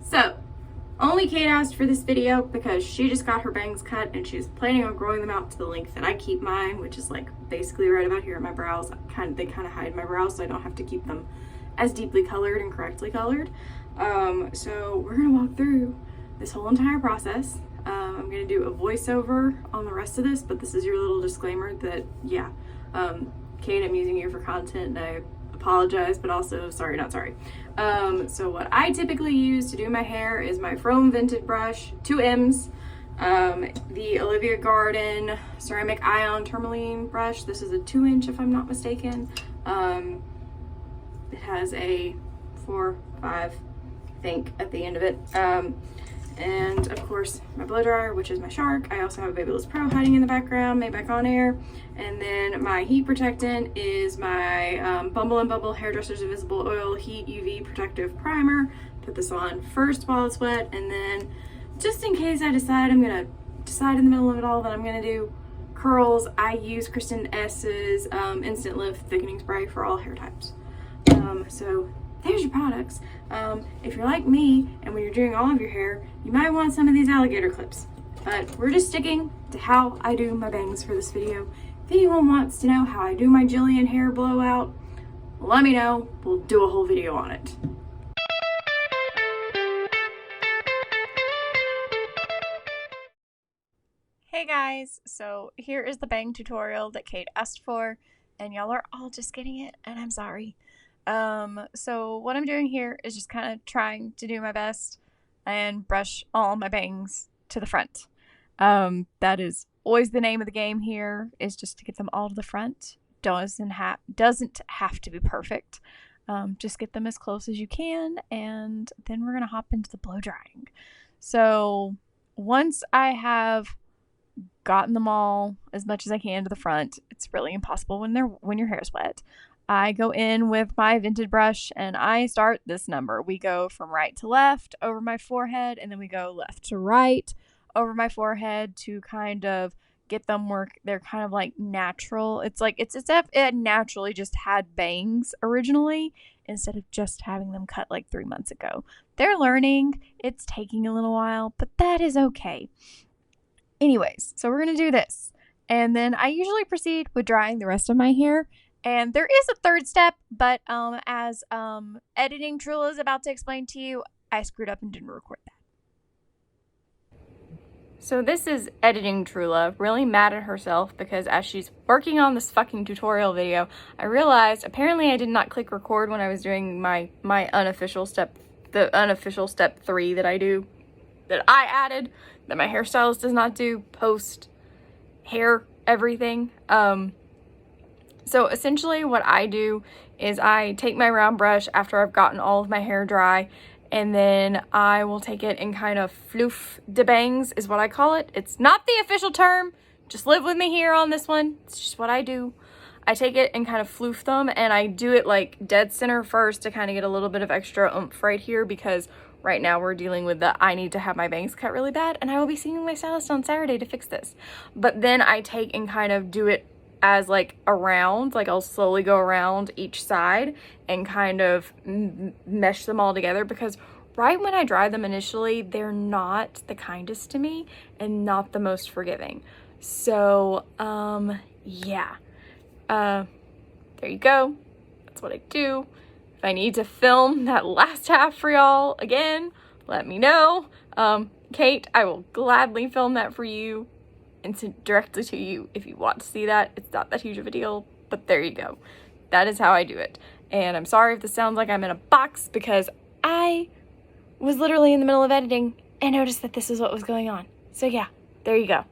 So, only Kate asked for this video because she just got her bangs cut and she's planning on growing them out to the length that I keep mine, which is like basically right about here at my brows. They kind of hide my brows, so I don't have to keep them as deeply colored and correctly colored. So we're gonna walk through this whole entire process. I'm gonna do a voiceover on the rest of this, but this is your little disclaimer that, yeah, Kate, I'm using you for content and I apologize, but also sorry, not sorry. So what I typically use to do my hair is my Frome Vintage brush, 2Ms, the Olivia Garden Ceramic Ion Tourmaline brush. This is a 2-inch if I'm not mistaken. It has a 4, 5, I think, at the end of it. And of course my blow dryer, which is my Shark. I also have a Babyliss Pro hiding in the background, made by Conair. And then my heat protectant is my Bumble and Bubble Hairdresser's Invisible Oil Heat UV Protective Primer. Put this on first while it's wet, and then just in case I decide in the middle of it all that I'm gonna do curls, I use Kristen S's Instant Lift Thickening Spray for all hair types. So there's your products. If you're like me and when you're doing all of your hair, you might want some of these alligator clips, but we're just sticking to how I do my bangs for this video. If anyone wants to know how I do my Jillian hair blowout, let me know. We'll do a whole video on it. Hey guys, so here is the bang tutorial that Kate asked for, and y'all are all just getting it, and I'm sorry. So what I'm doing here is just kind of trying to do my best and brush all my bangs to the front. That is always the name of the game here, is just to get them all to the front. Doesn't have to be perfect. Just get them as close as you can, and then we're gonna hop into the blow drying. So once I have gotten them all as much as I can to the front, it's really impossible when your hair is wet. I go in with my vintage brush and I start this number. We go from right to left over my forehead, and then we go left to right over my forehead to kind of get them where they're kind of like natural. It's like it's if it naturally just had bangs originally instead of just having them cut like 3 months ago. They're learning. It's taking a little while, but that is okay. Anyways, so we're going to do this. And then I usually proceed with drying the rest of my hair. And there is a third step, but as editing Trula is about to explain to you, I screwed up and didn't record that. So this is editing Trula, really mad at herself because as she's working on this fucking tutorial video, I realized apparently I did not click record when I was doing my unofficial step, the unofficial step 3 that I added, that my hairstylist does not do post hair everything. So essentially what I do is I take my round brush after I've gotten all of my hair dry, and then I will take it and kind of floof de bangs is what I call it. It's not the official term. Just live with me here on this one. It's just what I do. I take it and kind of floof them, and I do it like dead center first to kind of get a little bit of extra oomph right here, because right now we're dealing with I need to have my bangs cut really bad, and I will be seeing my stylist on Saturday to fix this. But then I take and kind of do it as like around, like I'll slowly go around each side and kind of mesh them all together, because right when I dry them initially, they're not the kindest to me and not the most forgiving. So yeah, there you go. That's what I do. If I need to film that last half for y'all again, let me know. Kate, I will gladly film that for you and send directly to you if you want to see that. It's not that huge of a deal, but there you go. That is how I do it. And I'm sorry if this sounds like I'm in a box, because I was literally in the middle of editing and noticed that this is what was going on. So yeah, there you go.